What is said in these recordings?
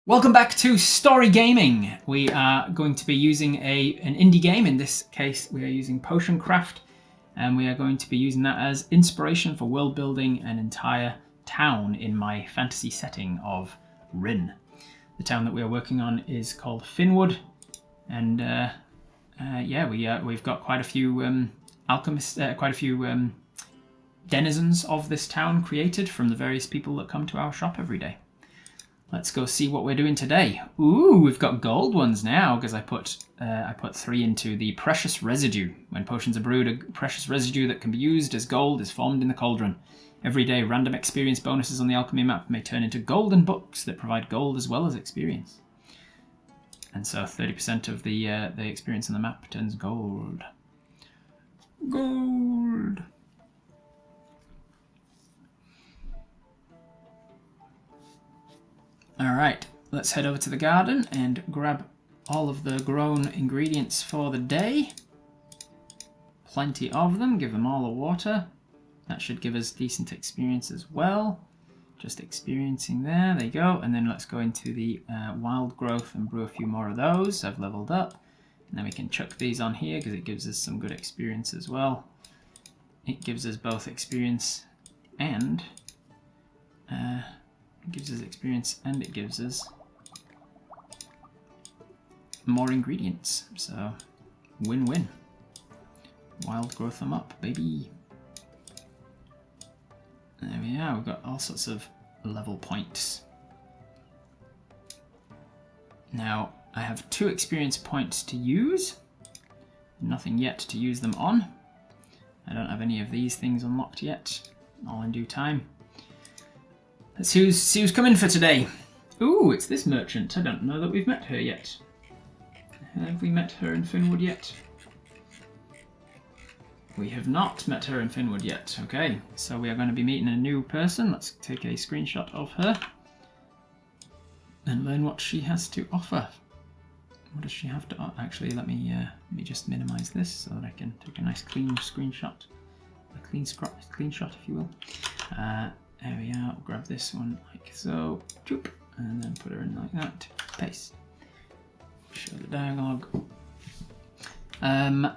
Welcome back to Story Gaming. We are going to be using an indie game. In this case, we are using Potion Craft, and we are going to be using that as inspiration for world building an entire town in my fantasy setting of Rin. The town that we are working on is called Finwood, and we've got quite a few alchemists, denizens of this town created from the various people that come to our shop every day. Let's go see what we're doing today. Ooh, we've got gold ones now because I put 3 into the precious residue. When potions are brewed, a precious residue that can be used as gold is formed in the cauldron. Every day, random experience bonuses on the alchemy map may turn into golden books that provide gold as well as experience. And so 30% of the experience on the map turns gold. Gold. Alright, let's head over to the garden and grab all of the grown ingredients for the day. Plenty of them, give them all the water. That should give us decent experience as well. Just experiencing there you go. And then let's go into the wild growth and brew a few more of those. I've leveled up. And then we can chuck these on here because it gives us some good experience as well. It gives us both experience and... it gives us experience and it gives us more ingredients. So, win-win. Wild growth them up, baby. There we are, we've got all sorts of level points. Now, I have 2 experience points to use. Nothing yet to use them on. I don't have any of these things unlocked yet. All in due time. Let's see who's coming for today. Ooh, it's this merchant. I don't know that we've met her yet. Have we met her in Finwood yet? We have not met her in Finwood yet. Okay, so we are going to be meeting a new person. Let's take a screenshot of her and learn what she has to offer. What does she have to offer? Actually, let me just minimize this so that I can take a nice clean screenshot. A clean shot, if you will. There we are, we'll grab this one like so, and then put her in like that, paste. Show the dialogue.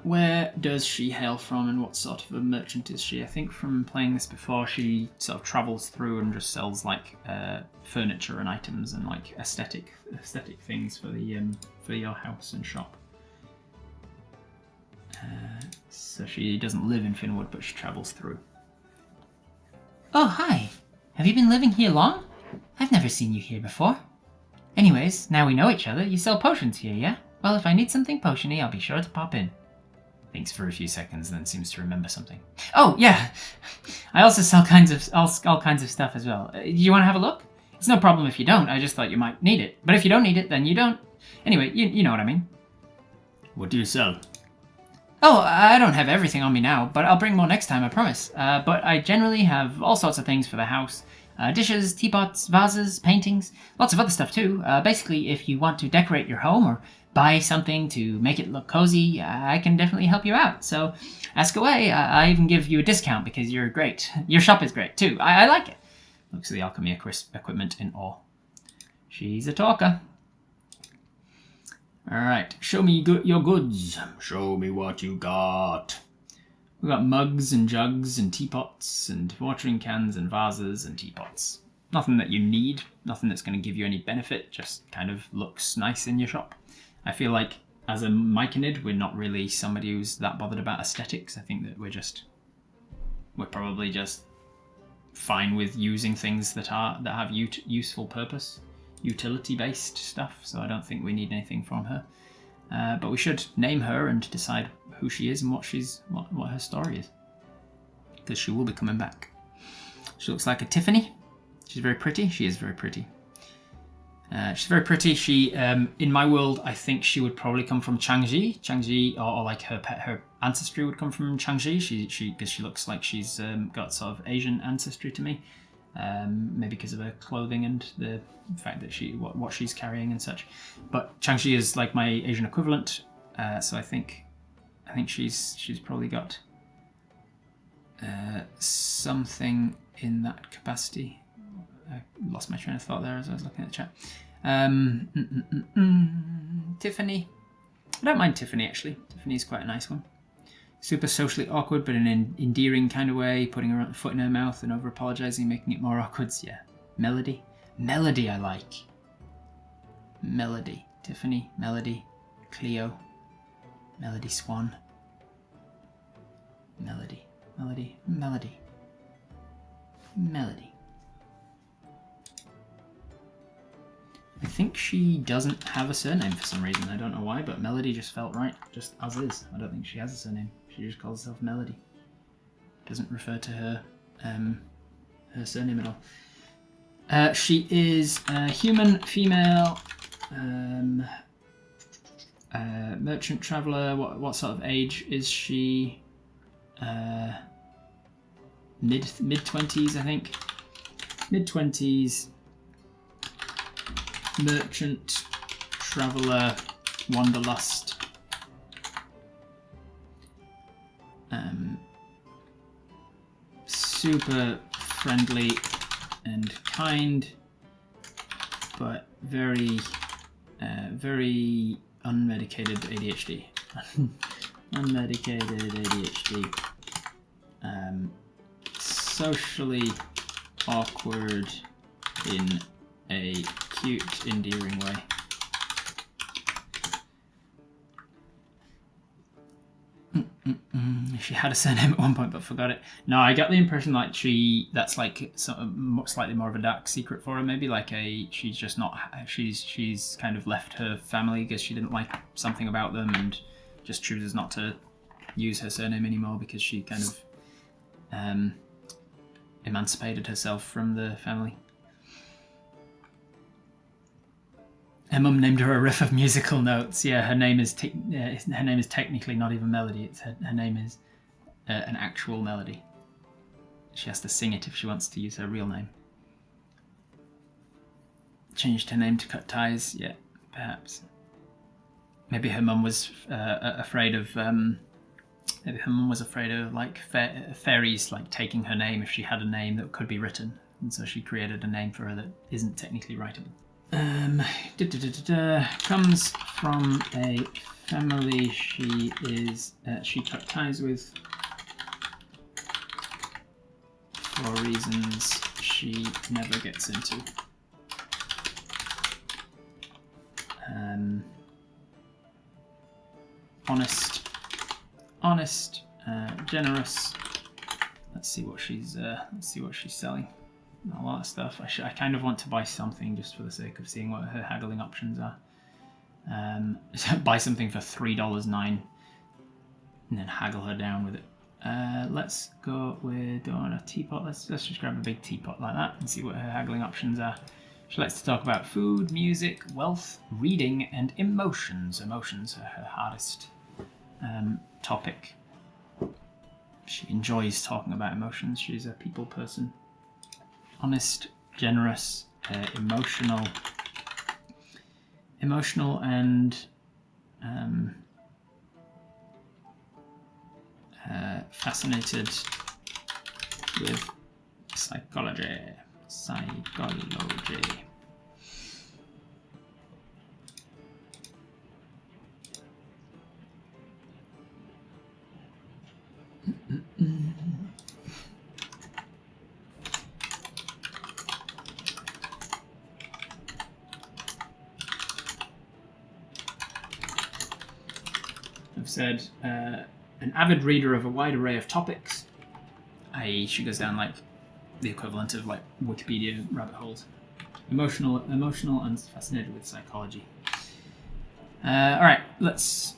Where does she hail from and what sort of a merchant is she? I think from playing this before, she sort of travels through and just sells like furniture and items and like aesthetic things for your house and shop. So she doesn't live in Finwood, but she travels through. Oh, hi. Have you been living here long? I've never seen you here before. Anyways, now we know each other, you sell potions here, yeah? Well, if I need something potiony, I'll be sure to pop in. Thinks for a few seconds, then seems to remember something. Oh, yeah. I also sell all kinds of stuff as well. Do you want to have a look? It's no problem if you don't, I just thought you might need it. But if you don't need it, then you don't. Anyway, you know what I mean. What do you sell? Oh, I don't have everything on me now, but I'll bring more next time, I promise. But I generally have all sorts of things for the house. Dishes, teapots, vases, paintings, lots of other stuff too. Basically, if you want to decorate your home or buy something to make it look cozy, I can definitely help you out. So ask away. I even give you a discount because you're great. Your shop is great too. I like it. Looks at the alchemy equipment in awe. She's a talker. Alright, show me your goods. Show me what you got. We've got mugs and jugs and teapots and watering cans and vases and teapots. Nothing that you need, nothing that's going to give you any benefit, just kind of looks nice in your shop. I feel like as a Myconid, we're not really somebody who's that bothered about aesthetics. I think that we're probably just fine with using things that have useful purpose. Utility-based stuff, so I don't think we need anything from her. But we should name her and decide who she is and what her story is, because she will be coming back. She looks like a Tiffany. She's very pretty. She is very pretty. She's very pretty. She, in my world, I think she would probably come from Changji, or like her ancestry would come from Changji. Because she looks like she's got sort of Asian ancestry to me. Maybe because of her clothing and the fact that what she's carrying and such. But Changji is like my Asian equivalent, so I think she's probably got something in that capacity. I lost my train of thought there as I was looking at the chat. Tiffany. I don't mind Tiffany, actually. Tiffany's quite a nice one. Super socially awkward, but in an endearing kind of way, putting her foot in her mouth and over-apologising, making it more awkward. Yeah. Melody. Melody I like. Melody. Tiffany. Melody. Cleo. Melody Swan. Melody. Melody. Melody. Melody. I think she doesn't have a surname for some reason. I don't know why, but Melody just felt right, just as is. I don't think she has a surname. She just calls herself Melody. Doesn't refer to her her surname at all. She is a human, female, merchant traveller. What sort of age is she? Mid-20s, I think. Mid-20s. Merchant, traveller, wanderlust. Super friendly and kind, but very unmedicated ADHD. Unmedicated ADHD. Socially awkward in a cute, endearing way. She had a surname at one point but forgot it. No, I got the impression like that's like slightly more of a dark secret for her, maybe like she's just not, she's kind of left her family because she didn't like something about them and just chooses not to use her surname anymore because she kind of emancipated herself from the family. Her mum named her a riff of musical notes. Yeah, her name is technically not even Melody. It's her name is an actual melody. She has to sing it if she wants to use her real name. Changed her name to cut ties. Yeah, perhaps. Maybe her mum was afraid of. Maybe her mum was afraid of like fairies like taking her name if she had a name that could be written, and so she created a name for her that isn't technically writable. Comes from a family she cut ties with for reasons she never gets into. Honest, generous. Let's see what she's selling. A lot of stuff. I kind of want to buy something just for the sake of seeing what her haggling options are. Buy something for $3.09 and then haggle her down with it. Let's go with doing a teapot. Let's just grab a big teapot like that and see what her haggling options are. She likes to talk about food, music, wealth, reading, and emotions. Emotions are her hardest topic. She enjoys talking about emotions. She's a people person. Honest, generous, emotional and fascinated with psychology. I've said an avid reader of a wide array of topics, i.e. she goes down like the equivalent of like Wikipedia rabbit holes. Emotional and fascinated with psychology. Alright, let's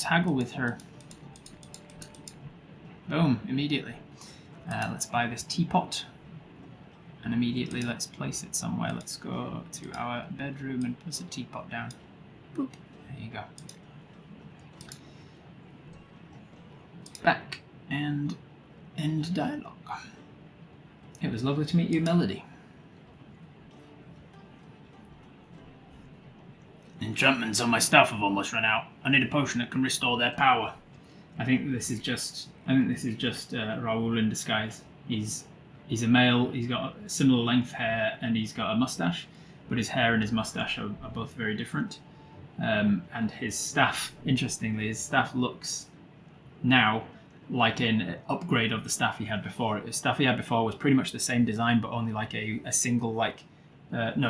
haggle with her. Boom, immediately. Let's buy this teapot. And immediately let's place it somewhere. Let's go to our bedroom and put a teapot down. Boop. There you go. Back and end dialogue. It was lovely to meet you, Melody. Enchantments on my staff have almost run out. I need a potion that can restore their power. I think this is just Raoul in disguise. He's a male. He's got similar length hair and he's got a mustache. but his hair and his mustache are both very different. And his staff, interestingly, his staff looks now like an upgrade of the staff he had before. The staff he had before was pretty much the same design, but only like a single,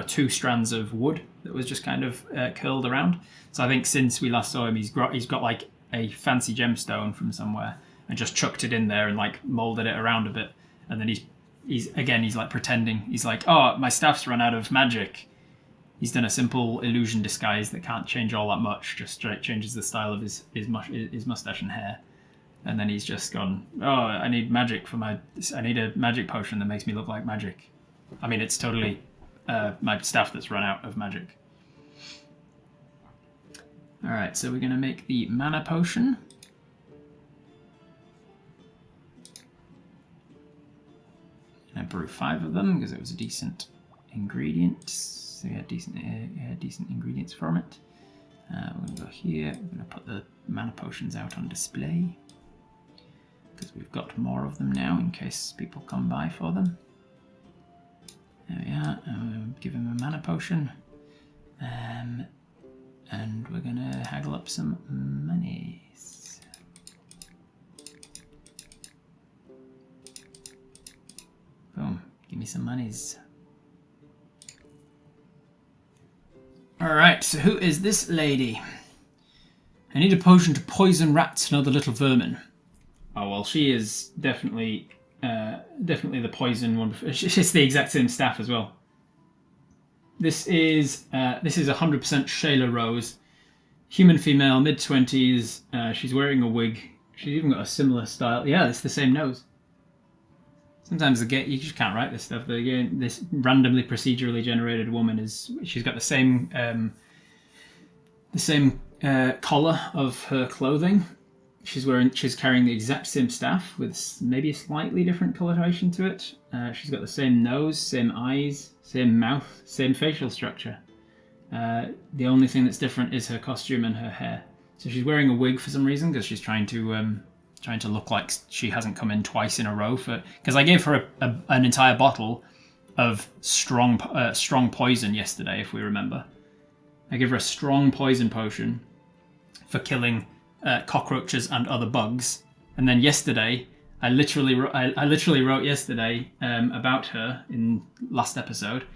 two strands of wood that was just kind of curled around. So I think since we last saw him, he's got like a fancy gemstone from somewhere and just chucked it in there and like molded it around a bit. And then he's like pretending. He's like, oh, my staff's run out of magic. He's done a simple illusion disguise that can't change all that much, just straight changes the style of his mustache and hair. And then he's just gone, oh, I need magic I need a magic potion that makes me look like magic. I mean, it's totally my staff that's run out of magic. All right, so we're going to make the mana potion. And I brew 5 of them because it was a decent ingredient. So we had decent ingredients from it. We're going to go here. We're going to put the mana potions out on display because we've got more of them now in case people come by for them. There we are. Give him a mana potion. And we're going to haggle up some monies. Boom. Give me some monies. Alright, so who is this lady? I need a potion to poison rats and other little vermin. Oh, well, she is definitely the poison one. It's the exact same staff as well. This is 100% Shayla Rose. Human female, mid-20s. She's wearing a wig. She's even got a similar style. Yeah, it's the same nose. Sometimes you just can't write this stuff. This randomly procedurally generated woman she's got the same collar of her clothing. She's carrying the exact same staff with maybe a slightly different coloration to it. She's got the same nose, same eyes, same mouth, same facial structure. The only thing that's different is her costume and her hair. So she's wearing a wig for some reason because she's trying to look like she hasn't come in twice in a row. Because I gave her an entire bottle of strong poison yesterday, if we remember. I gave her a strong poison potion for killing cockroaches and other bugs. And then yesterday, I literally wrote yesterday about her in last episode.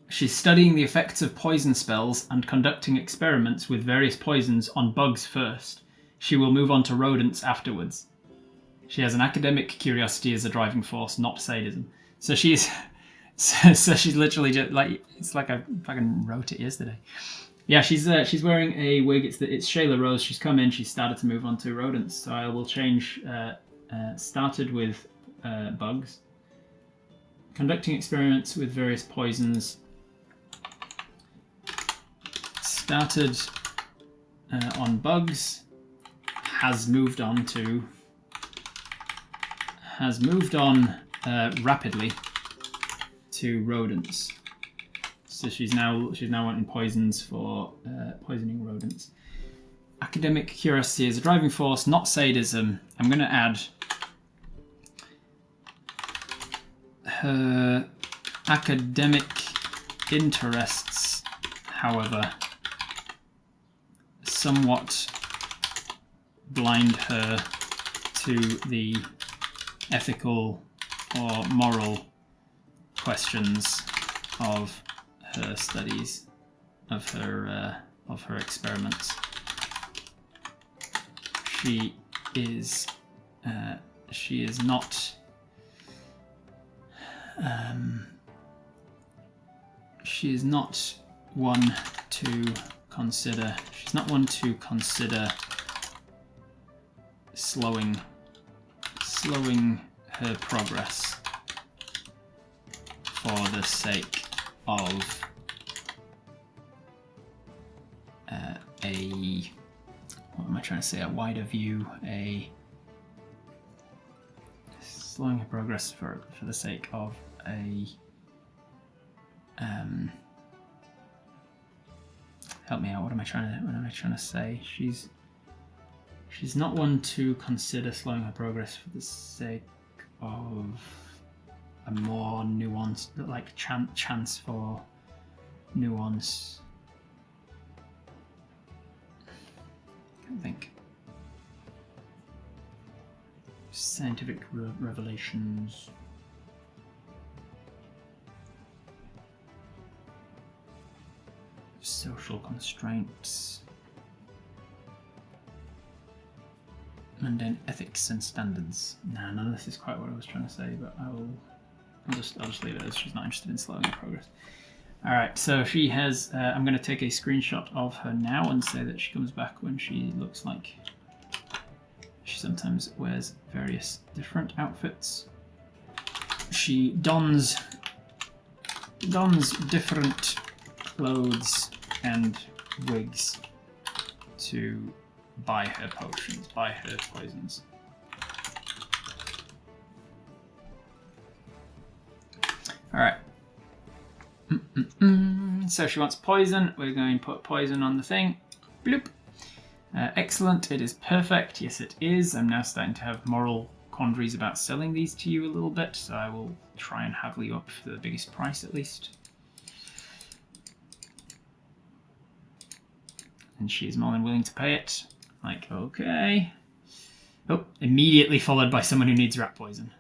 She's studying the effects of poison spells and conducting experiments with various poisons on bugs first. She will move on to rodents afterwards. She has an academic curiosity as a driving force, not sadism. So she's literally just like, it's like I fucking wrote it yesterday. Yeah, she's wearing a wig. It's Shayla Rose. She's come in. She's started to move on to rodents. So I will change. Started with bugs. Conducting experiments with various poisons. Started on bugs. Has moved on rapidly to rodents. So she's now wanting poisons for poisoning rodents. Academic curiosity is a driving force, not sadism. I'm going to add her academic interests, however, somewhat blind her to the ethical or moral questions of her studies, of her experiments. She is not one to consider. She's not one to consider slowing her progress for the sake of what am I trying to say? A wider view, slowing her progress for the sake of help me out. What am I trying to say? She's not one to consider slowing her progress for the sake of a more nuanced, like chance for nuance. I can't think. Scientific revelations. Social constraints. Mundane ethics and standards. Nah, none of this is quite what I was trying to say, but I'll just leave it as she's not interested in slowing your progress. Alright, so she has, I'm going to take a screenshot of her now and say that she comes back when she looks like she sometimes wears various different outfits. She dons different clothes and wigs to buy her potions, buy her poisons. Alright. So she wants poison. We're going to put poison on the thing. Bloop. Excellent. It is perfect. Yes, it is. I'm now starting to have moral quandaries about selling these to you a little bit, so I will try and haggle you up for the biggest price at least. And she's more than willing to pay it. Like, okay. Oh, immediately followed by someone who needs rat poison.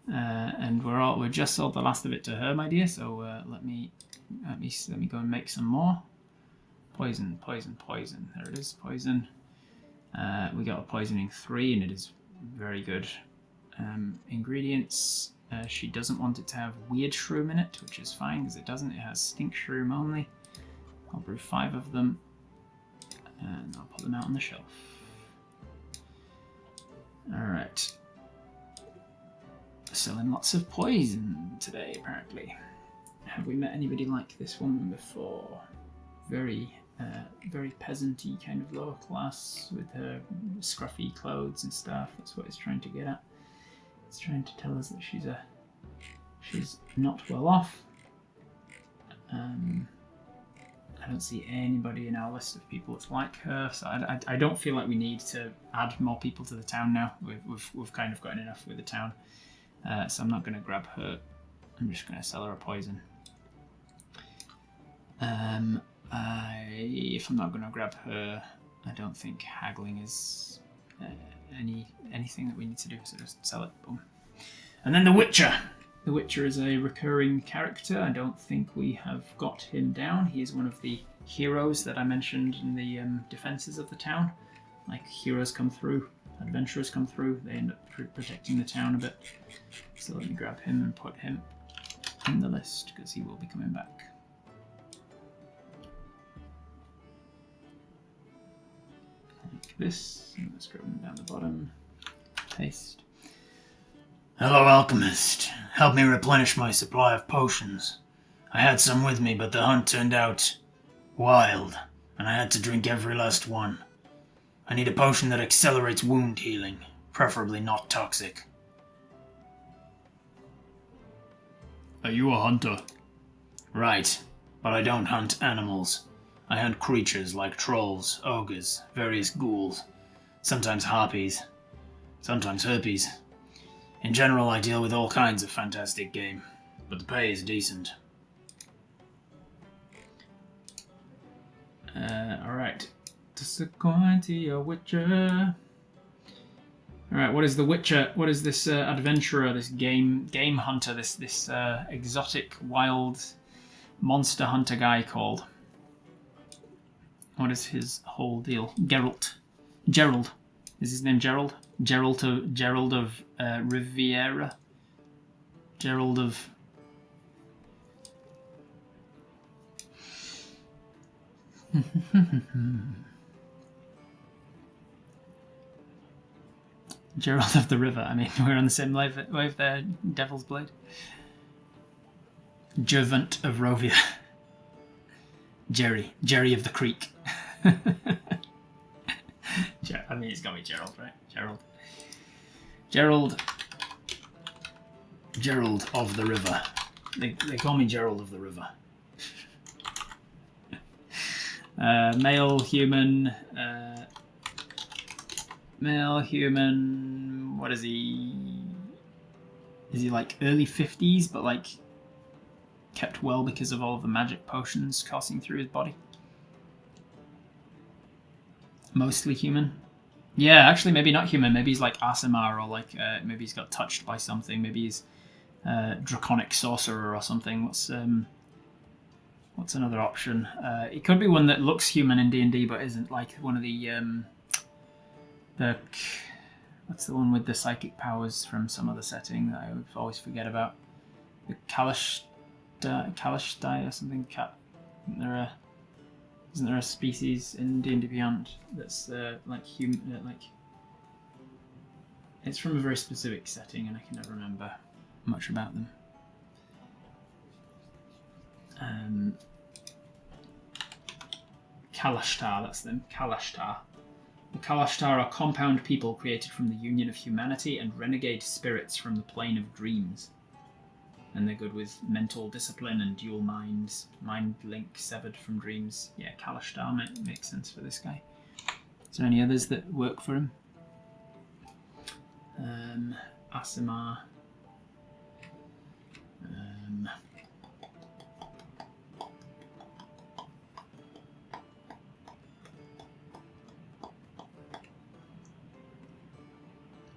And we're just sold the last of it to her, my dear. So let me go and make some more. Poison, poison, poison. There it is, poison. We got a poisoning 3, and it is very good. Ingredients. She doesn't want it to have weird shroom in it, which is fine because it doesn't. It has stink shroom only. I'll brew 5 of them. And I'll put them out on the shelf. Alright. Selling lots of poison today, apparently. Have we met anybody like this woman before? Very peasant-y kind of lower class with her scruffy clothes and stuff. That's what it's trying to get at. It's trying to tell us that she's not well off. I don't see anybody in our list of people that's like her, so I don't feel like we need to add more people to the town now. We've kind of gotten enough with the town, so I'm not going to grab her. I'm just going to sell her a poison. If I'm not going to grab her, I don't think haggling is anything that we need to do, so just sell it. Boom. And then the Witcher. The Witcher is a recurring character. I don't think we have got him down. He is one of the heroes that I mentioned in the defences of the town. Like, heroes come through, adventurers come through, they end up protecting the town a bit. So let me grab him and put him in the list, because he will be coming back. Like this. And let's scroll him down the bottom. Paste. Hello, alchemist. Help me replenish my supply of potions. I had some with me, but the hunt turned out wild, and I had to drink every last one. I need a potion that accelerates wound healing, preferably not toxic. Are you a hunter? Right, but I don't hunt animals. I hunt creatures like trolls, ogres, various ghouls, sometimes harpies, sometimes herpes. In general, I deal with all kinds of fantastic game, but the pay is decent. Alright. Disappointing a Witcher. Alright, what is the Witcher? What is this adventurer, this game hunter, this exotic, wild monster hunter guy called? What is his whole deal? Gerald. Is his name Gerald? Gerald of Riviera. Gerald of... Gerald of the River. I mean, we're on the same wave there, Devil's Blade. Gervant of Rovia. Jerry of the Creek. I mean, it's got to be Gerald, right? Gerald of the River. They call me Gerald of the River. Male human. What is he? Is he like early 50s, but like kept well because of all of the magic potions coursing through his body. Mostly human. Yeah, actually, maybe not human. Maybe he's like Aasimar, or like maybe he's got touched by something. Maybe he's draconic sorcerer or something. What's another option? It could be one that looks human in D&D but isn't, like one of the what's the one with the psychic powers from some other setting that I would always forget about? The Kalashtai or something. Isn't there a species in D&D Beyond that's like human? Like it's from a very specific setting, and I can never remember much about them. Kalashtar, that's them. Kalashtar. The Kalashtar are compound people created from the union of humanity and renegade spirits from the plane of dreams. And they're good with mental discipline and dual minds. Mind link severed from dreams. Yeah, Kalashtar makes sense for this guy. Is there any others that work for him? Aasimar.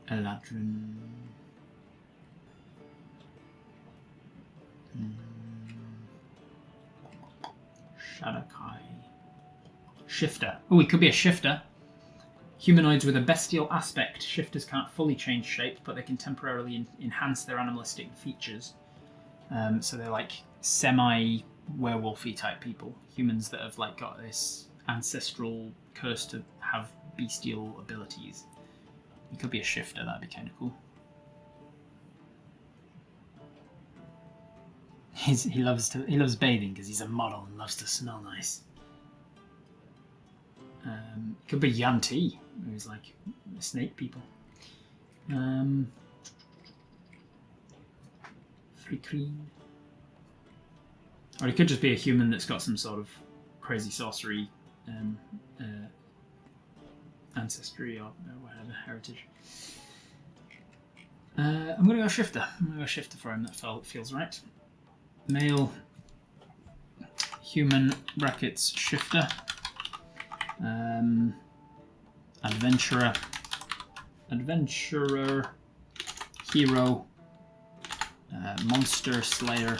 Eladrin. Shadakai. Shifter. Oh, he could be a shifter. Humanoids with a bestial aspect. Shifters can't fully change shape, but they can temporarily enhance their animalistic features. So they're like semi-werewolfy type people. Humans that have like got this ancestral curse to have bestial abilities. He could be a shifter, that'd be kind of cool. He loves bathing because he's a model and loves to smell nice. Could be Yanti, who's like snake people. Free cream. Or he could just be a human that's got some sort of crazy sorcery ancestry or whatever, heritage. I'm going to go shifter. I'm going to go shifter for him. That feels right. Male, human, brackets, shifter. Adventurer, hero, monster slayer.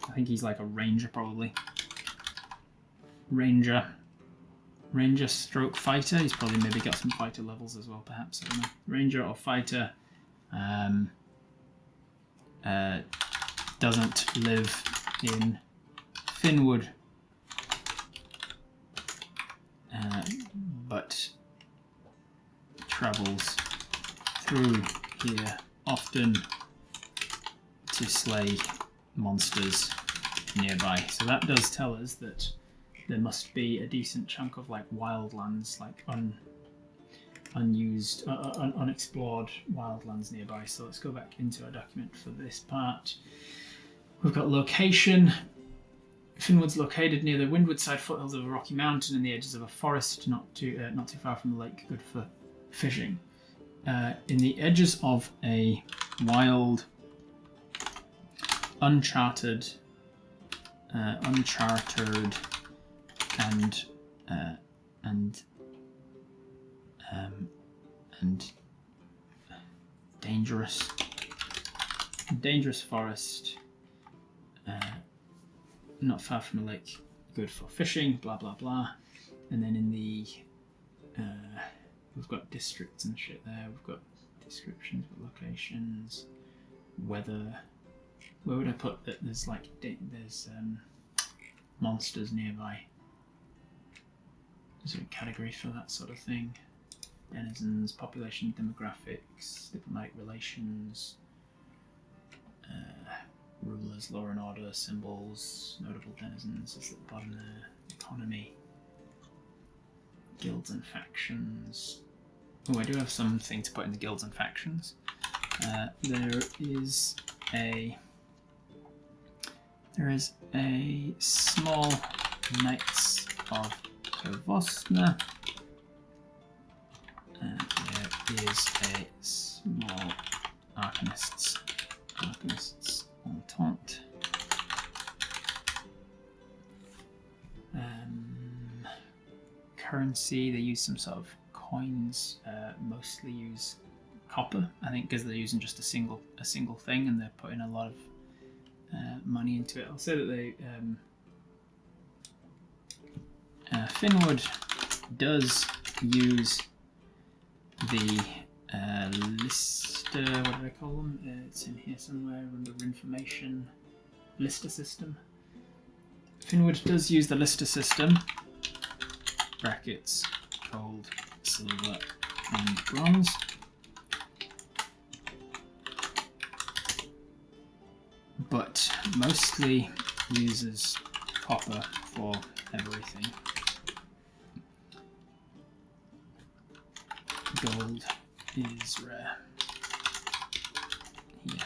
I think he's like a ranger probably. Ranger stroke fighter. He's probably maybe got some fighter levels as well, perhaps. I don't know. Ranger or fighter. Doesn't live in Finwood, but travels through here often to slay monsters nearby. So that does tell us that there must be a decent chunk of like wildlands, like unused, unexplored wildlands nearby. So let's go back into our document for this part. We've got location. Finwood's located near the windward side foothills of a rocky mountain and the edges of a forest, not too far from the lake, good for fishing. In the edges of a wild, uncharted, and dangerous forest, not far from a lake, good for fishing, blah blah blah. And then in the we've got districts and shit there. We've got descriptions, locations, weather. Where would I put that? There's like there's monsters nearby. Is there a category for that sort of thing? Denizens, population, demographics, diplomatic relations, rulers, law and order, symbols, notable denizens is at the bottom there, economy, guilds and factions. Oh, I do have something to put in the guilds and factions. There is a small Knights of Kavosna. There is a small Arcanists Entente. currency. They use some sort of coins. Mostly use copper, I think, because they're using just a single thing, and they're putting a lot of money into it. I'll say that they Finwood does use the lister. What do they call them? It's in here somewhere under information. Lister system. Finwood does use the lister system. Brackets, gold, silver, and bronze. But mostly uses copper for everything. Gold is rare. Here.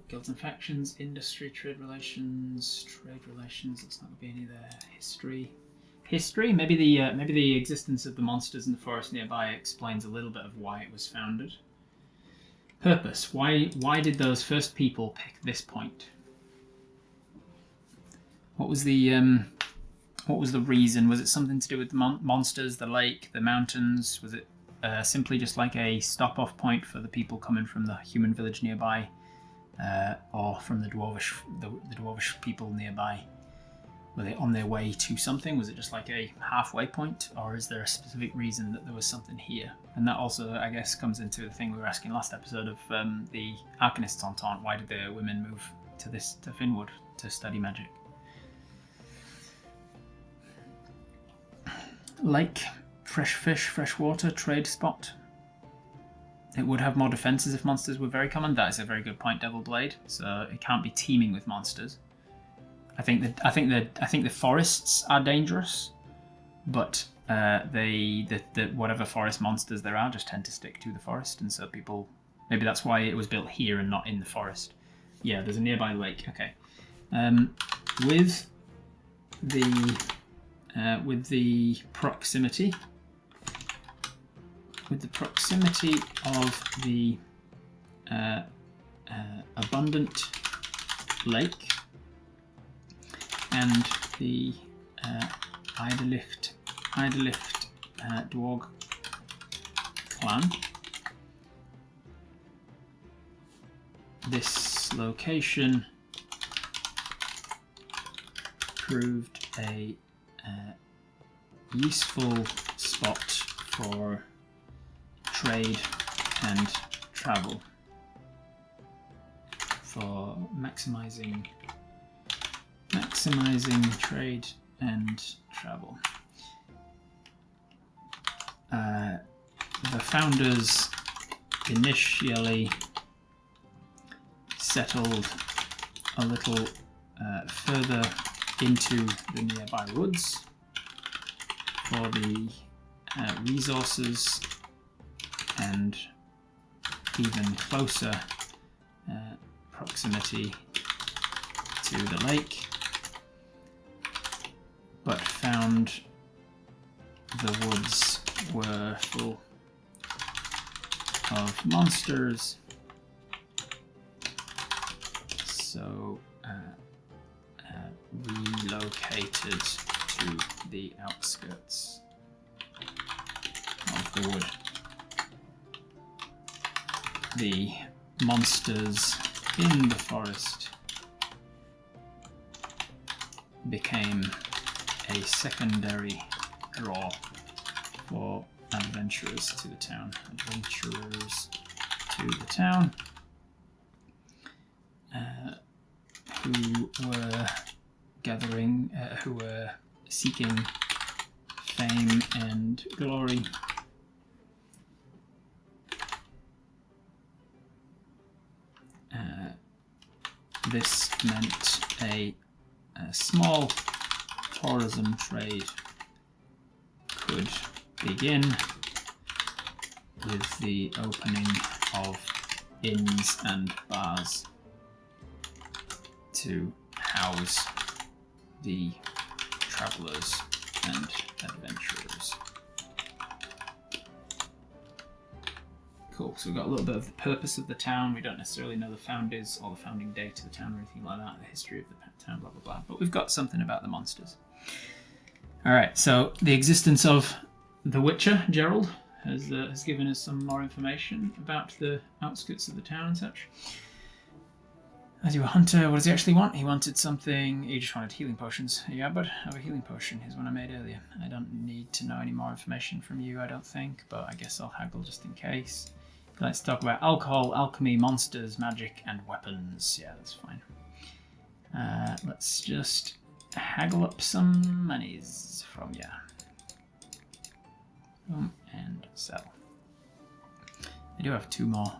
Guilds and factions, industry, trade relations. There's not going to be any there. History. Maybe the existence of the monsters in the forest nearby explains a little bit of why it was founded. Purpose. Why did those first people pick this point? What was the reason? Was it something to do with the monsters, the lake, the mountains? Was it simply just like a stop-off point for the people coming from the human village nearby, or from the dwarvish people nearby? Were they on their way to something? Was it just like a halfway point, or is there a specific reason that there was something here? And that also, I guess, comes into the thing we were asking last episode of the Arcanists on Taunt. Why did the women move to Finwood to study magic? Lake, fresh fish, fresh water, trade spot. It would have more defenses if monsters were very common. That is a very good point, Devil Blade. So it can't be teeming with monsters. I think the forests are dangerous, but whatever forest monsters there are just tend to stick to the forest, and so people, maybe that's why it was built here and not in the forest. Yeah, there's a nearby lake. Okay, with the proximity of the abundant lake and the Idelift Dwarg clan, this location proved a useful spot for trade and travel, for maximizing trade and travel. The founders initially settled a little further into the nearby woods for the resources, and even closer proximity to the lake, but found the woods were full of monsters, so relocated to the outskirts of the wood. The monsters in the forest became a secondary draw for adventurers to the town. Who were gathering, who were seeking fame and glory. This meant a small tourism trade could begin with the opening of inns and bars to house the travellers and adventurers. Cool, so we've got a little bit of the purpose of the town. We don't necessarily know the founders or the founding date of the town or anything like that, the history of the town, blah blah blah, but we've got something about the monsters. Alright, so the existence of the Witcher, Gerald, has given us some more information about the outskirts of the town and such. As you a hunter, what does he actually want? He wanted something... He just wanted healing potions. Yeah, but I have a healing potion. Here's one I made earlier. I don't need to know any more information from you, I don't think, but I guess I'll haggle just in case. Let's talk about alcohol, alchemy, monsters, magic, and weapons. Yeah, that's fine. Let's just haggle up some monies from you. Boom, and sell. I do have 2 more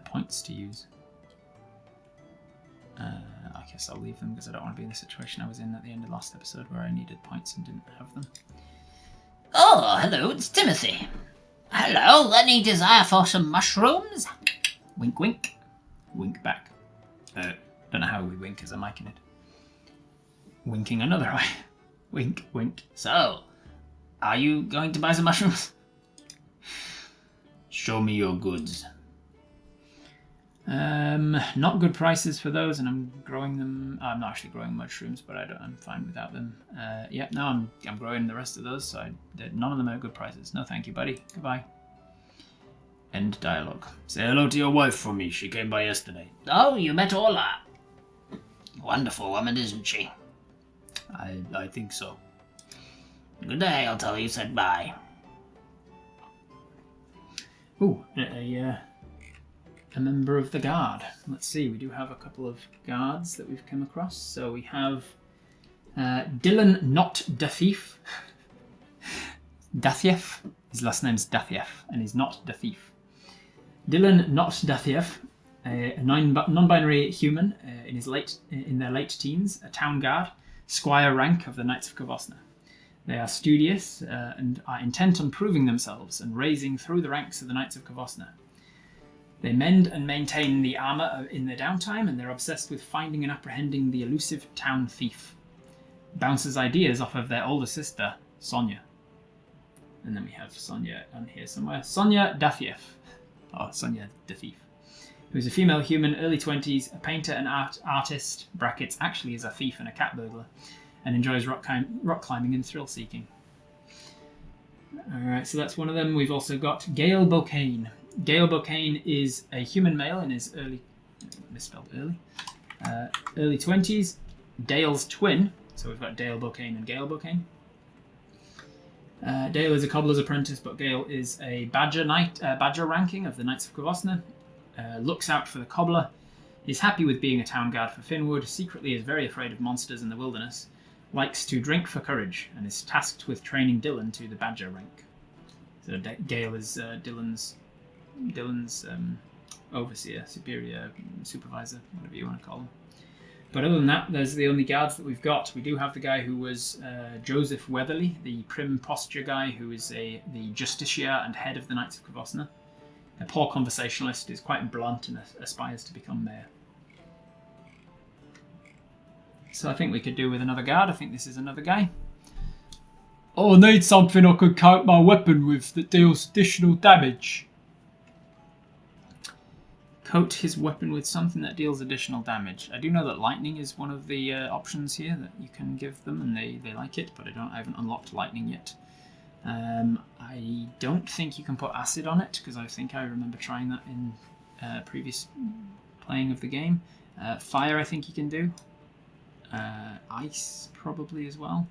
points to use. I guess I'll leave them because I don't want to be in the situation I was in at the end of last episode where I needed points and didn't have them. Oh, hello, it's Timothy. Hello, any desire for some mushrooms? Wink, wink. Wink back. Don't know how we wink as I'm micing it. Winking another eye. Wink, wink. So, are you going to buy some mushrooms? Show me your goods. Not good prices for those, and I'm growing them. I'm not actually growing mushrooms, but I'm fine without them. Yeah, no, I'm growing the rest of those, so none of them are good prices. No, thank you, buddy. Goodbye. End dialogue. Say hello to your wife for me. She came by yesterday. Oh, you met Ola. Wonderful woman, isn't she? I think so. Good day, I'll tell her you said bye. Ooh, a member of the guard. Let's see, we do have a couple of guards that we've come across. So we have Dylan Not Dathieff. Dathieff. His last name's Dathieff, and he's not Dathieff. Dylan Not Dathieff, a non-binary human in their late teens, a town guard, Squire rank of the Knights of Kavosna. They are studious and are intent on proving themselves and raising through the ranks of the Knights of Kavosna. They mend and maintain the armour in their downtime, and they're obsessed with finding and apprehending the elusive town thief. Bounces ideas off of their older sister, Sonia. And then we have Sonia on here somewhere. Sonia Dathieff. Oh, Sonia Dathieff. Who's a female human, early 20s, a painter and artist, brackets, actually is a thief and a cat burglar, and enjoys rock climbing and thrill seeking. Alright, so that's one of them. We've also got Gail Bocane. Gail Bocane is a human male in his early 20s. Dale's twin, so we've got Dale Bocane and Gail Bocane. Dale is a cobbler's apprentice, but Gail is a badger ranking of the Knights of Kavosna. Looks out for the cobbler, is happy with being a town guard for Finwood, secretly is very afraid of monsters in the wilderness, likes to drink for courage, and is tasked with training Dylan to the badger rank. So Gail is Dylan's overseer, superior, supervisor, whatever you want to call him. But other than that, there's the only guards that we've got. We do have the guy who was Joseph Weatherly, the prim posture guy, who is the justiciar and head of the Knights of Kavosna. A poor conversationalist, is quite blunt and aspires to become mayor. So I think we could do with another guard. I think this is another guy. Oh, I need something I could coat my weapon with that deals additional damage. Coat his weapon with something that deals additional damage. I do know that lightning is one of the options here that you can give them, and they like it, but I haven't unlocked lightning yet. I don't think you can put acid on it, because I think I remember trying that in previous playing of the game. Fire I think you can do. Ice probably as well.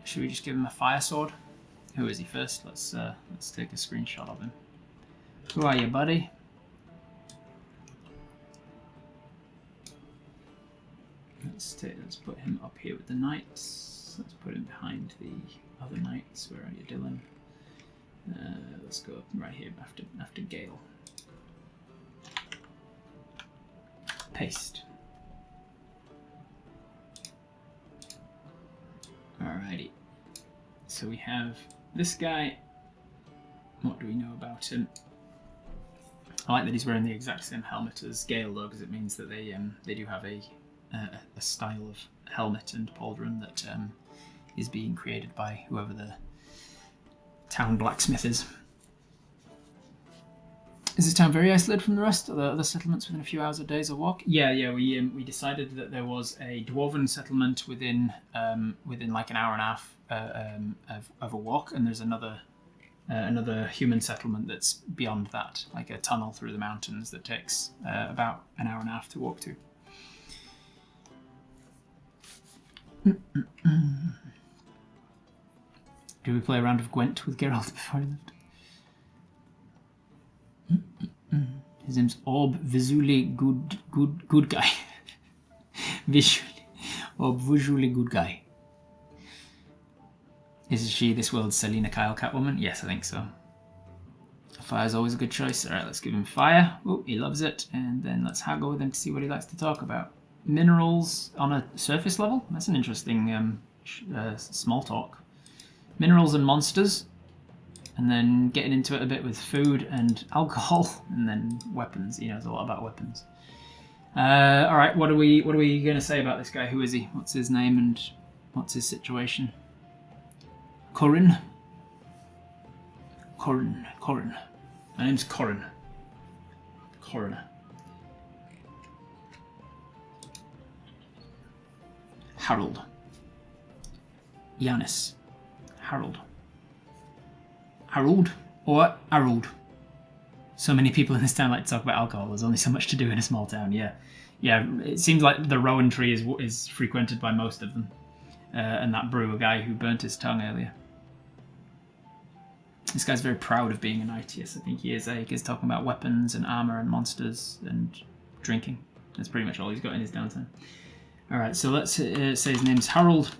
Should we just give him a fire sword? Who is he first? Let's take a screenshot of him. Who are you, buddy? Let's put him up here with the knights. Let's put him behind the other knights. Where are you, Dylan? Let's go right here after Gale. Paste. Alrighty. So we have this guy. What do we know about him? I like that he's wearing the exact same helmet as Gale, though, because it means that they do have a style of helmet and pauldron that is being created by whoever the town blacksmith is. Is this town very isolated from the rest? Are there other settlements within a few hours or days of walk? Yeah. We decided that there was a dwarven settlement within like an hour and a half of a walk, and there's another human settlement that's beyond that, like a tunnel through the mountains that takes about an hour and a half to walk to. Do we play a round of Gwent with Geralt before he left? His name's Orb Visually Good Guy. Visually Good Guy. Is she this world's Selena Kyle Catwoman? Yes, I think so. Fire's always a good choice. Alright, let's give him fire. Oh, he loves it. And then let's haggle with him to see what he likes to talk about. Minerals on a surface level? That's an interesting small talk. Minerals and monsters. And then getting into it a bit with food and alcohol. And then weapons. He knows a lot about weapons. Alright, what are we going to say about this guy? Who is he? What's his name and what's his situation? Corin. My name's Corin. Coroner. Harold. Yanis. Harold. Harold or Harold? So many people in this town like to talk about alcohol. There's only so much to do in a small town. Yeah. It seems like the Rowan tree is frequented by most of them. And that brewer guy who burnt his tongue earlier. This guy's very proud of being a knight. Yes, I think he is. He's talking about weapons and armor and monsters and drinking. That's pretty much all he's got in his downtime. All right, so let's say his name's Harold.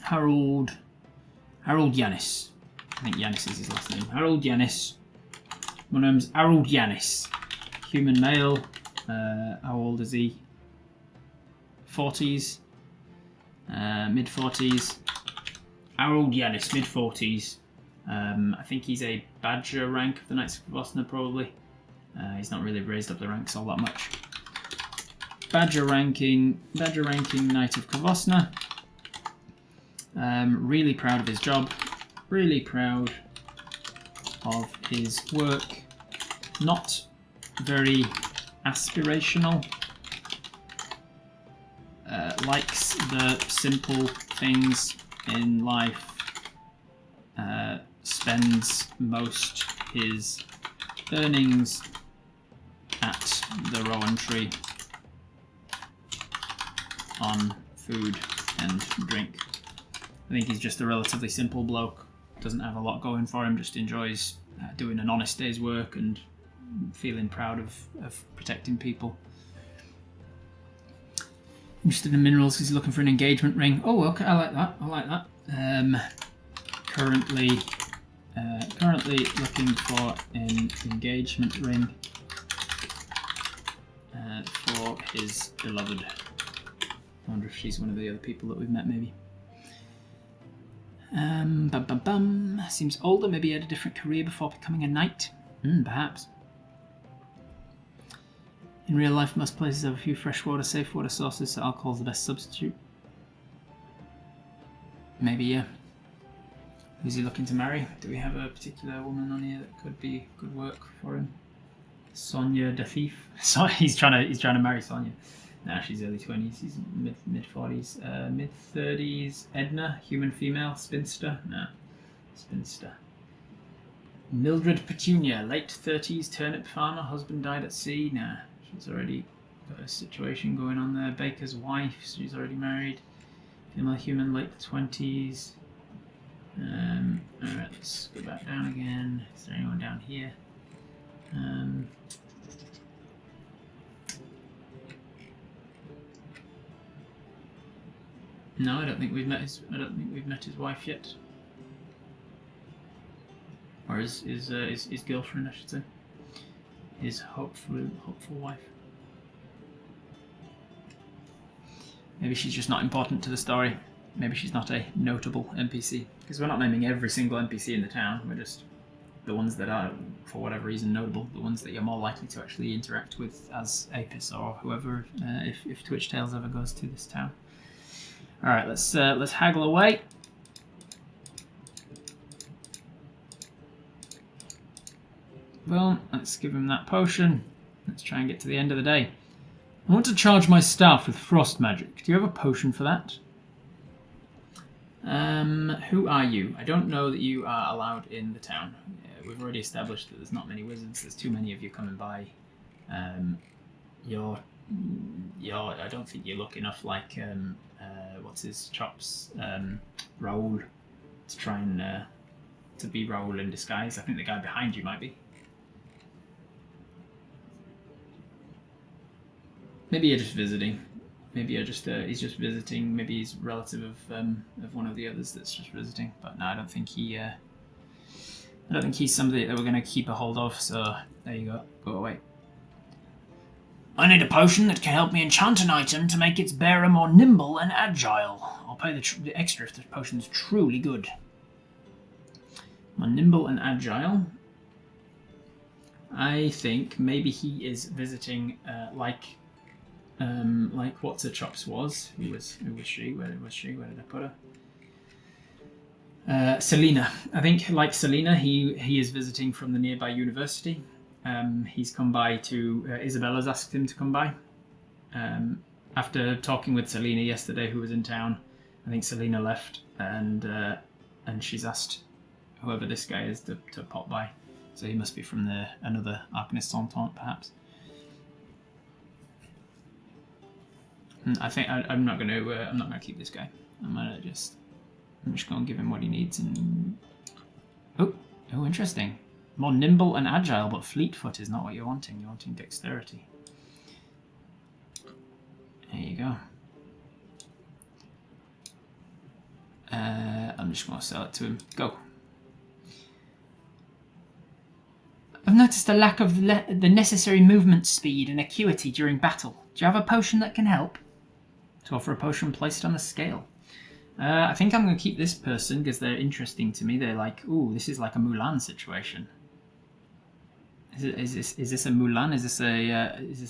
Harold Yanis. I think Yanis is his last name. Harold Yanis. My name's Harold Yanis. Human male. How old is he? 40s. Mid-40s. Harold Yanis, mid-40s. I think he's a badger rank of the Knights of Kvosna, probably. He's not really raised up the ranks all that much. Badger ranking Knight of Kvosna. Really proud of his job. Really proud of his work. Not very aspirational. Likes the simple things in life. Spends most his earnings at the Rowan Tree on food and drink. I think he's just a relatively simple bloke. Doesn't have a lot going for him, just enjoys doing an honest day's work and feeling proud of protecting people. Interested in minerals because he's looking for an engagement ring. Oh, okay, I like that. Currently looking for an engagement ring for his beloved. I wonder if she's one of the other people that we've met, maybe. Seems older, maybe he had a different career before becoming a knight. Perhaps. In real life, most places have a few freshwater, safe water sources, so alcohol's the best substitute. Maybe, yeah. Who's he looking to marry? Do we have a particular woman on here that could work for him? Sonia the thief. So he's trying to marry Sonia. Nah, she's early 20s. He's mid 40s, mid 30s. Edna, human female, spinster. Nah, spinster. Mildred Petunia, late 30s, turnip farmer. Husband died at sea. Nah, she's already got a situation going on there. Baker's wife. She's already married. Female human, late 20s. Alright, let's go back down again. Is there anyone down here? No, I don't think we've met his wife yet. Or his girlfriend, I should say. His hopeful wife. Maybe she's just not important to the story. Maybe she's not a notable NPC. Because we're not naming every single NPC in the town, we're just the ones that are, for whatever reason, notable. The ones that you're more likely to actually interact with as Apis or whoever, if Twitch Tales ever goes to this town. Alright, let's haggle away. Well, let's give him that potion. Let's try and get to the end of the day. I want to charge my staff with frost magic. Do you have a potion for that? Who are you? I don't know that you are allowed in the town. We've already established that there's not many wizards. There's too many of you coming by. You're. I don't think you look enough like what's his chops? Raoul to try and to be Raoul in disguise. I think the guy behind you might be. Maybe you're just visiting. Maybe you're just he's just visiting. Maybe he's a relative of one of the others that's just visiting. But no, I don't think he. I don't think he's somebody that we're going to keep a hold of. So there you go. Go away. I need a potion that can help me enchant an item to make its bearer more nimble and agile. I'll pay the extra if the potion's truly good. More nimble and agile. I think maybe he is visiting like what's her chops was. Who was she? Where was she? Where did I put her? Selena. I think like Selena, he is visiting from the nearby university. He's come by to Isabella's asked him to come by. After talking with Selena yesterday, who was in town, I think Selena left, and she's asked whoever this guy is to pop by. So he must be from another Arcanist Entente, perhaps. I think I'm not going to keep this guy. I'm just going to give him what he needs. And oh, interesting. More nimble and agile, but fleet-foot is not what you're wanting. You're wanting dexterity. There you go. I'm just going to sell it to him. Go. I've noticed a lack of the necessary movement speed and acuity during battle. Do you have a potion that can help? To offer a potion placed on a scale. I think I'm going to keep this person because they're interesting to me. They're like, ooh, this is like a Mulan situation. Is this a Mulan? Is this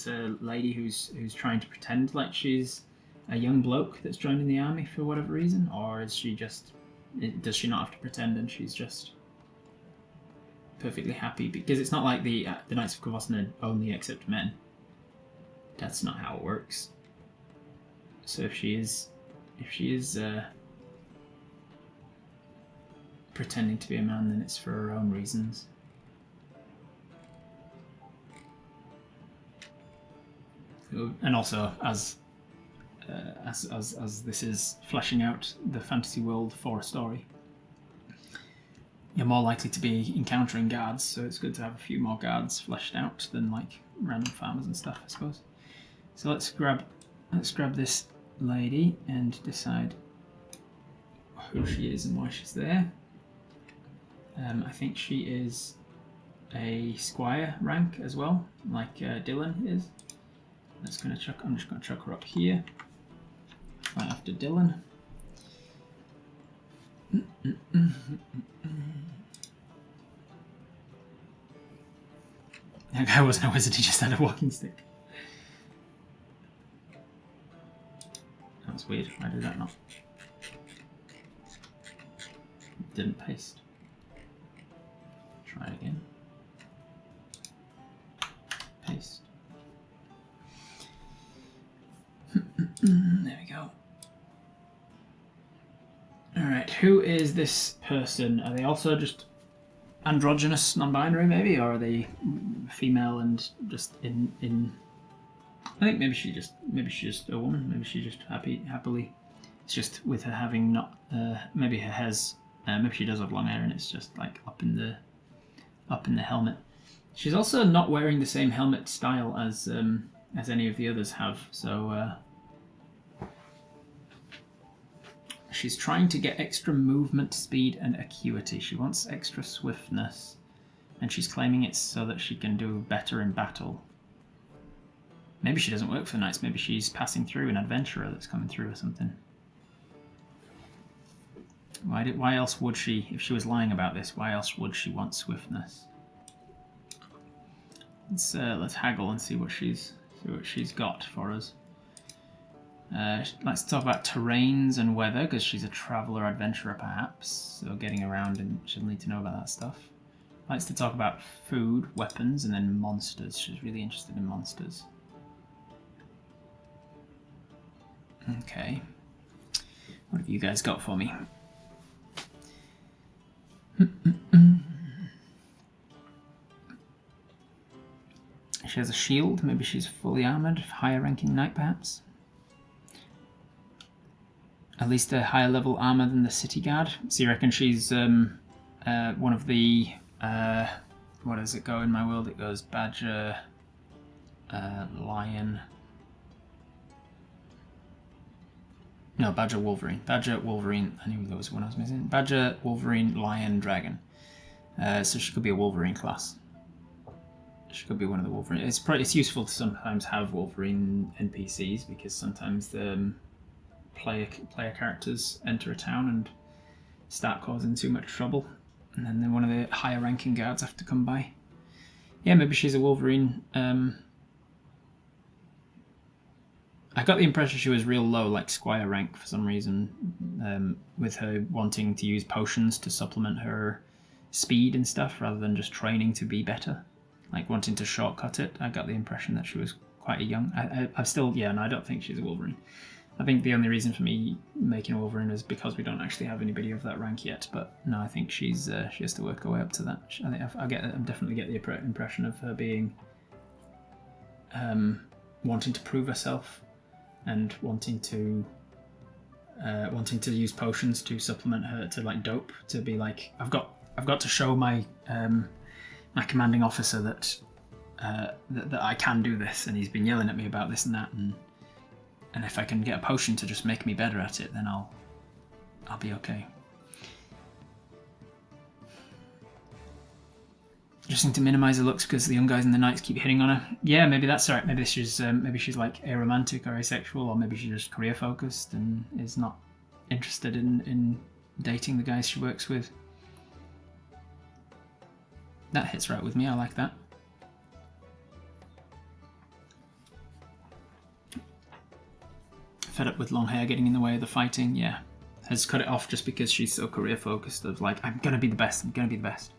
a lady who's trying to pretend like she's a young bloke that's joining the army for whatever reason, or is she just? Does she not have to pretend and she's just perfectly happy? Because it's not like the Knights of Kvosna only accept men. That's not how it works. So if she is pretending to be a man, then it's for her own reasons. And also, as this is fleshing out the fantasy world for a story, you're more likely to be encountering guards, so it's good to have a few more guards fleshed out than like random farmers and stuff, I suppose. So let's grab this lady and decide who she is and why she's there. I think she is a Squire rank as well, like Dylan is. I'm just going to chuck her up here, right after Dylan. That guy wasn't a wizard, he just had a walking stick. That's weird, why did that not? Didn't paste. Try again. Paste. There we go. Alright, who is this person? Are they also just androgynous, non-binary maybe? Or are they female and just in I think maybe she's just a woman. Maybe she's just happily. It's just with her having not. Maybe her hair's. Maybe she does have long hair and it's just like up in the helmet. She's also not wearing the same helmet style as any of the others have. So she's trying to get extra movement speed and acuity. She wants extra swiftness, and she's claiming it's so that she can do better in battle. Maybe she doesn't work for the knights. Maybe she's passing through an adventurer that's coming through or something. Why else would she, if she was lying about this, why else would she want swiftness? Let's haggle and see what she's got for us. Let's talk about terrains and weather, because she's a traveller adventurer perhaps. So getting around, and she'll need to know about that stuff. Likes to talk about food, weapons, and then monsters. She's really interested in monsters. Okay. What have you guys got for me? She has a shield. Maybe she's fully armoured. Higher ranking knight, perhaps? At least a higher level armour than the city guard. So you reckon she's one of the... what does it go in my world? It goes badger, lion... No, Badger, Wolverine. Badger, Wolverine. I knew there was one I was missing. Badger, Wolverine, Lion, Dragon. So she could be a Wolverine class. She could be one of the Wolverine. It's useful to sometimes have Wolverine NPCs because sometimes the player characters enter a town and start causing too much trouble, and then one of the higher ranking guards have to come by. Yeah, maybe she's a Wolverine. I got the impression she was real low, like Squire rank for some reason, with her wanting to use potions to supplement her speed and stuff rather than just training to be better, like wanting to shortcut it. I got the impression that she was quite a young... I'm still... Yeah, no, I don't think she's a Wolverine. I think the only reason for me making a Wolverine is because we don't actually have anybody of that rank yet, but no, I think she has to work her way up to that. I think I definitely get the impression of her being... wanting to prove herself and wanting to use potions to supplement her, to like dope, to be like, I've got to show my my commanding officer that that I can do this, and he's been yelling at me about this and that, and if I can get a potion to just make me better at it, then I'll be okay. Just need to minimise the looks because the young guys and the knights keep hitting on her. Yeah, maybe that's right. Maybe she's like aromantic or asexual, or maybe she's just career focused and is not interested in dating the guys she works with. That hits right with me. I like that. Fed up with long hair getting in the way of the fighting. Yeah, has cut it off just because she's so career focused. Of like, I'm gonna be the best. I'm gonna be the best.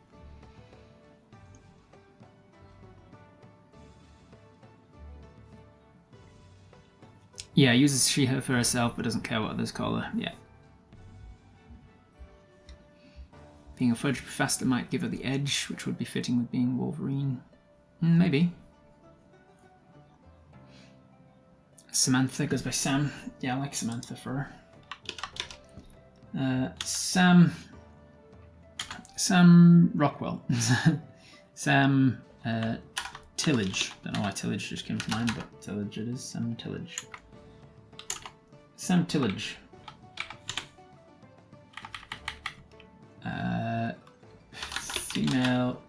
Yeah, uses she, her for herself, but doesn't care what others call her. Yeah. Being a fudge faster might give her the edge, which would be fitting with being Wolverine. Maybe. Samantha goes by Sam. Yeah, I like Samantha for her. Sam Rockwell. Sam Tillage. Don't know why Tillage just came to mind, but Tillage it is. Sam Tillage. Sam Tillage. Female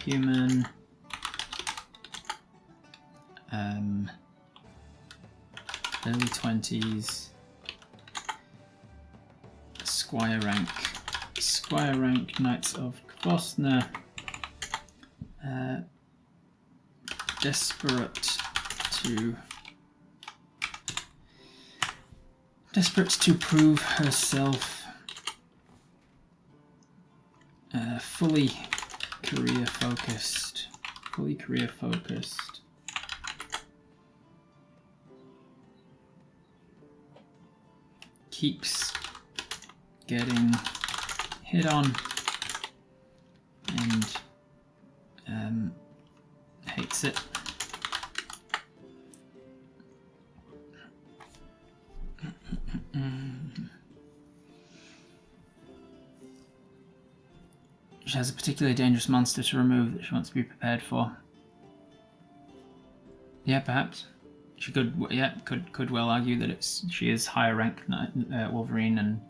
human. Early 20s. Squire rank, Knights of Kvosna. Desperate to prove herself. Fully career focused. Keeps getting hit on and hates it. She has a particularly dangerous monster to remove that she wants to be prepared for. Yeah, perhaps. She could well argue that she is higher rank Wolverine and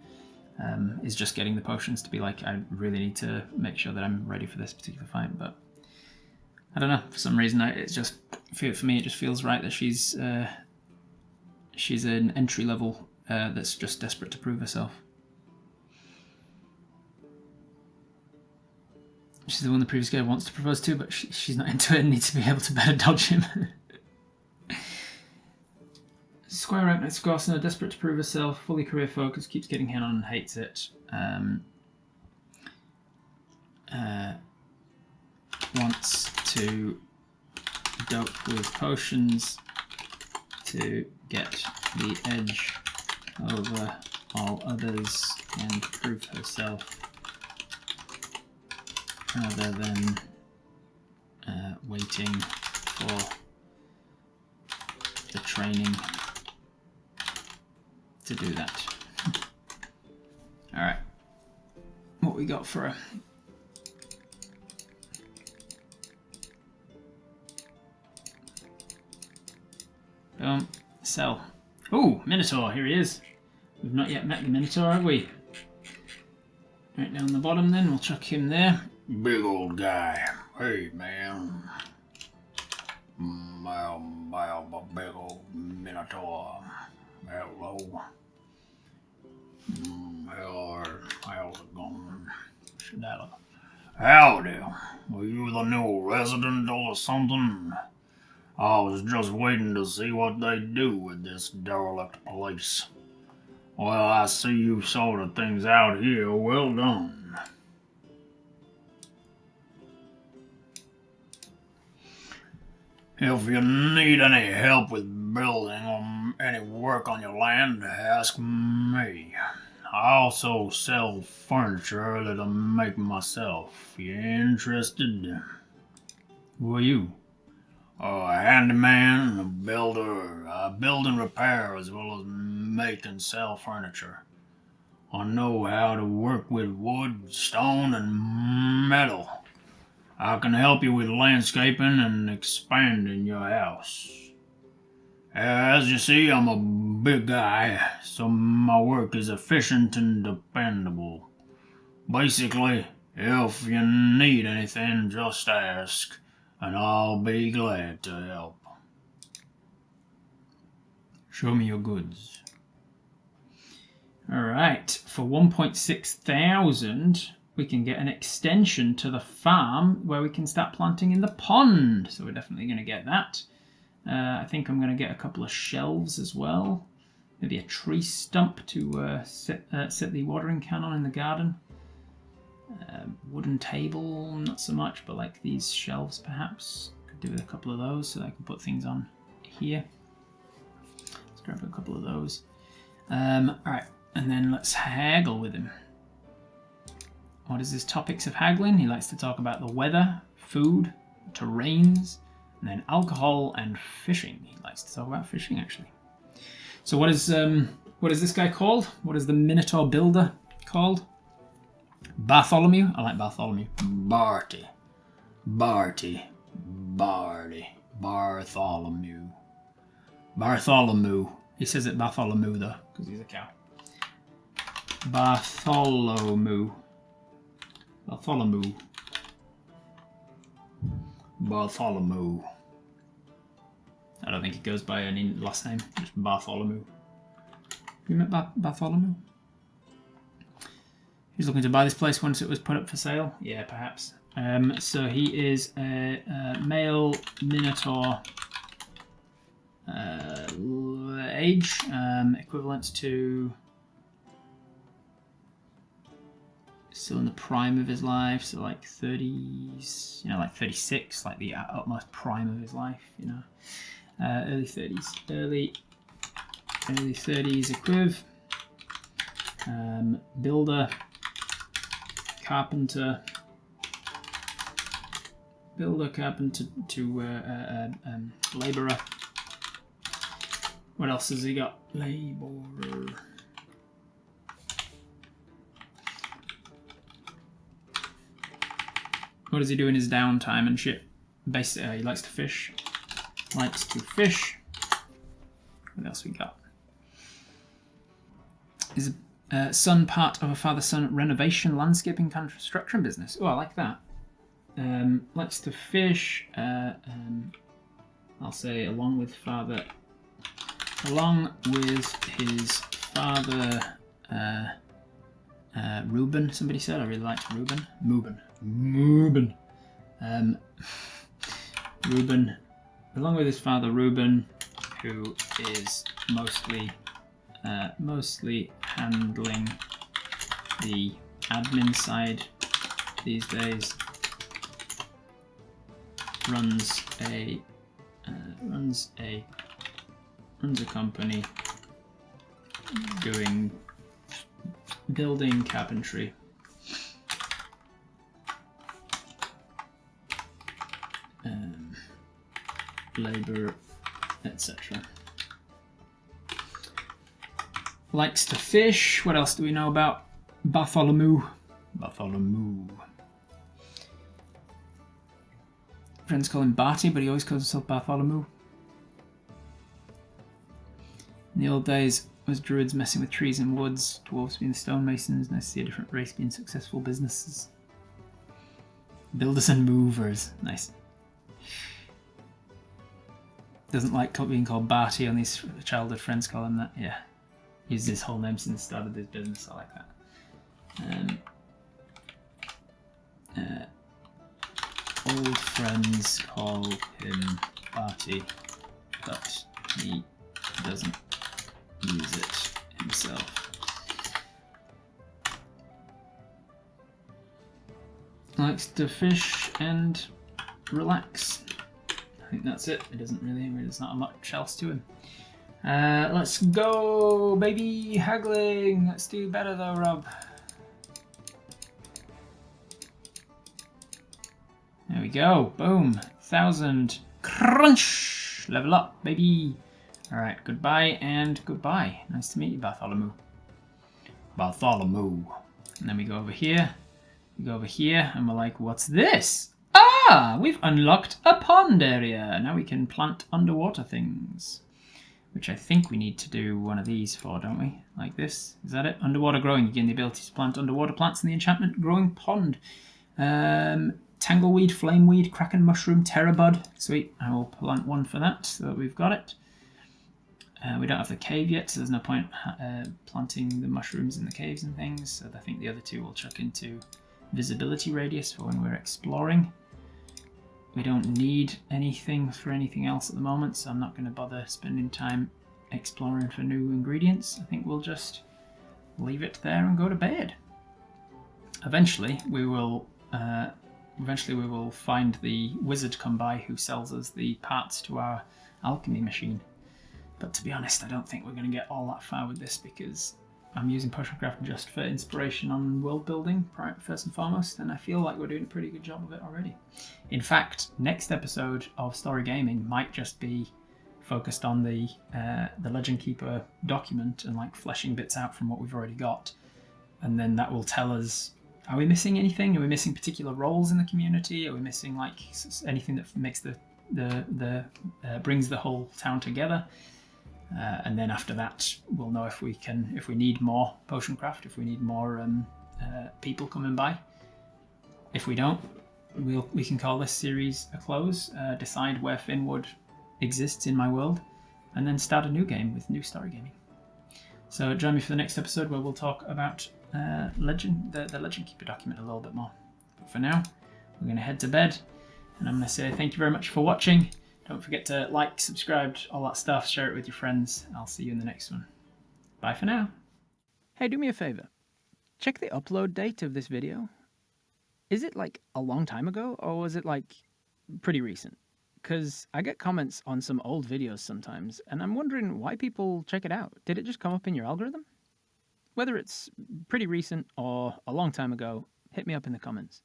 is just getting the potions to be like, I really need to make sure that I'm ready for this particular fight. But I don't know, for some reason for me it just feels right that she's an entry level that's just desperate to prove herself. She's the one the previous guy wants to propose to, but she's not into it and needs to be able to better dodge him. Squire rank next Squire, desperate to prove herself, fully career focused, keeps getting hit on and hates it. wants to dope with potions to get the edge over all others and prove herself rather than waiting for the training to do that. Alright. What we got for her? Boom. Sell. Oh, Minotaur, here he is. We've not yet met the Minotaur, have we? Right down the bottom then, we'll chuck him there. Big old guy. Hey, man. Big old Minotaur. Hello. How's it going? Shayla. Howdy. Were you the new resident or something? I was just waiting to see what they do with this derelict place. Well, I see you sorted things out here. Well done. If you need any help with building or any work on your land, ask me. I also sell furniture that I make myself. You interested? Who are you? A handyman, a builder. I build and repair as well as make and sell furniture. I know how to work with wood, stone, and metal. I can help you with landscaping and expanding your house. As you see, I'm a big guy, so my work is efficient and dependable. Basically, if you need anything, just ask, and I'll be glad to help. Show me your goods. Alright, for 1.6 thousand, we can get an extension to the farm where we can start planting in the pond. So we're definitely going to get that. I think I'm going to get a couple of shelves as well. Maybe a tree stump to set the watering can on in the garden. Wooden table, not so much, but like these shelves perhaps. Could do with a couple of those so that I can put things on here. Let's grab a couple of those. Alright, and then let's haggle with him. What is his topics of haggling? He likes to talk about the weather, food, terrains, and then alcohol and fishing. He likes to talk about fishing, actually. So what is this guy called? What is the Minotaur builder called? Bartholomew? I like Bartholomew. Bartholomew. Bartholomew. He says it Bartholomew, though, because he's a cow. Bartholomew. I don't think he goes by any last name, just Bartholomew. Have you met Bartholomew? He's looking to buy this place once it was put up for sale. Yeah, perhaps. So he is a male Minotaur age, equivalent to still in the prime of his life, so like 30s, like 36, like the utmost prime of his life, early 30s, early 30s equiv. Builder, carpenter to labourer. What else has he got? Labourer. What does he do in his downtime and shit? Basically, he likes to fish. What else we got? Is a son part of a father-son renovation, landscaping, construction business. Oh, I like that. Likes to fish. I'll say along with his father, Reuben. Somebody said I really liked Reuben. Reuben. Reuben, along with his father Reuben, who is mostly handling the admin side these days runs a company doing building carpentry. Labor, etc. Likes to fish. What else do we know about Bartholomew? Friends call him Barty, but he always calls himself Bartholomew. In the old days, was druids messing with trees and woods, dwarves being stonemasons. Nice to see a different race being successful businesses. Builders and movers. Nice. Doesn't like being called Barty, only his childhood friends call him that. Yeah. Used his whole name since he started his business. I like that. Old friends call him Barty, but he doesn't use it himself. Likes to fish and relax. I think that's it. It doesn't really, there's not much else to him. Let's go, baby, haggling. Let's do better though, Rob. There we go. Boom. 1,000. Crunch. Level up, baby. All right. Goodbye and goodbye. Nice to meet you, Bartholomew. Bartholomew. And then we go over here. We go over here, and we're like, what's this? Ah, we've unlocked a pond area. Now we can plant underwater things. Which I think we need to do one of these for, don't we? Like this. Is that it? Underwater growing. You gain the ability to plant underwater plants in the enchantment growing pond. Tangleweed, flameweed, kraken mushroom, terrabud. Sweet. I will plant one for that so that we've got it. We don't have the cave yet, so there's no point planting the mushrooms in the caves and things. So I think the other two will chuck into visibility radius for when we're exploring. We don't need anything for anything else at the moment, so I'm not going to bother spending time exploring for new ingredients. I think we'll just leave it there and go to bed. Eventually we will find the wizard come by who sells us the parts to our alchemy machine. But to be honest, I don't think we're going to get all that far with this because I'm using Potioncraft just for inspiration on world building, first and foremost, and I feel like we're doing a pretty good job of it already. In fact, next episode of Story Gaming might just be focused on the Legend Keeper document and like fleshing bits out from what we've already got, and then that will tell us: are we missing anything? Are we missing particular roles in the community? Are we missing like anything that makes brings the whole town together? And then after that, we'll know if we need more Potioncraft, if we need more people coming by. If we don't, we can call this series a close, decide where Finwood exists in my world, and then start a new game with new Story Gaming. So join me for the next episode where we'll talk about the Legend Keeper document a little bit more. But for now, we're going to head to bed, and I'm going to say thank you very much for watching. Don't forget to like, subscribe, all that stuff, share it with your friends. I'll see you in the next one. Bye for now. Hey, do me a favor. Check the upload date of this video. Is it like a long time ago, or was it like pretty recent? Because I get comments on some old videos sometimes, and I'm wondering why people check it out. Did it just come up in your algorithm? Whether it's pretty recent or a long time ago, hit me up in the comments.